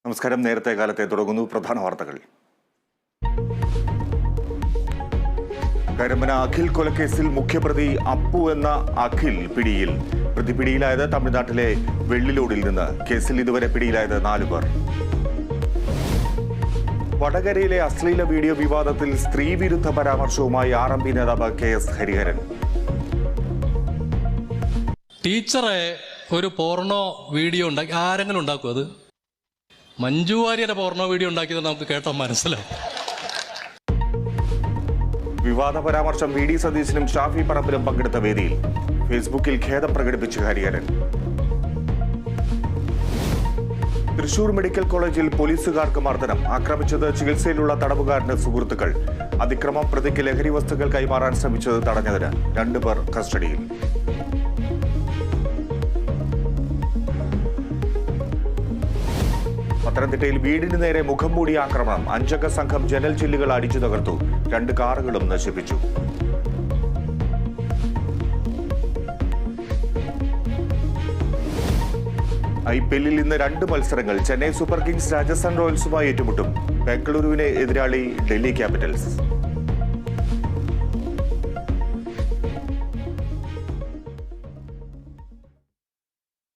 നമസ്കാരം. നേരത്തെ കാലത്തെ തുടങ്ങുന്നു പ്രധാന വാർത്തകൾ. കരമന അഖിൽ കൊലക്കേസിൽ മുഖ്യപ്രതി അപ്പു എന്ന അഖിൽ പിടിയിൽ. പ്രതി പിടിയിലായത് തമിഴ്നാട്ടിലെ വെള്ളിലോടിൽ നിന്ന്. കേസിൽ ഇതുവരെ പിടിയിലായത് 4 പേർ. വടകരയിലെ അശ്ലീല വീഡിയോ വിവാദത്തിൽ സ്ത്രീവിരുദ്ധ പരാമർശവുമായി RMP നേതാവ് KS ഹരിഹരൻ. ടീച്ചറെ ഒരു പോർണോ വീഡിയോ ഉണ്ടാക്കി ആരെങ്കിലും ഉണ്ടാക്കും? അത് മഞ്ജു വാര്യരുടെ പോർണോ വീഡിയോ ഉണ്ടാക്കിയത് നമുക്ക് കേട്ടാൽ മനസ്സിലാവും. വിവാദ പരാമർശം VD സതീശനും ഷാഫി പറമ്പിലും പങ്കെടുത്ത വേദിയിൽ ഫേസ്ബുക്കിൽ ഖേദം പ്രകടിപ്പിച്ച് ഹരിഹരൻ. തൃശൂർ മെഡിക്കൽ കോളേജിൽ പോലീസുകാർക്ക് മർദ്ദനം. ആക്രമിച്ചത് ചികിത്സയിലുള്ള തടവുകാരന്റെ സുഹൃത്തുക്കൾ. അതിക്രമം പ്രതിക്ക് ലഹരി വസ്തുക്കൾ കൈമാറാൻ ശ്രമിച്ചത് തടഞ്ഞതിന് 2 പേർ കസ്റ്റഡിയിൽ. പത്തനംതിട്ടയിൽ വീടിന് നേരെ മുഖം മൂടി ആക്രമണം. 5 അംഗ സംഘം ജനൽ ചില്ലുകൾ അടിച്ചു തകർത്തു. 2 കാറുകളും നശിപ്പിച്ചു. IPL ഇന്ന് 2 മത്സരങ്ങൾ. ചെന്നൈ സൂപ്പർ കിങ്സ് രാജസ്ഥാൻ റോയൽസുമായി ഏറ്റുമുട്ടും. ബംഗളൂരുവിനെ എതിരാളി ഡൽഹി ക്യാപിറ്റൽസ്.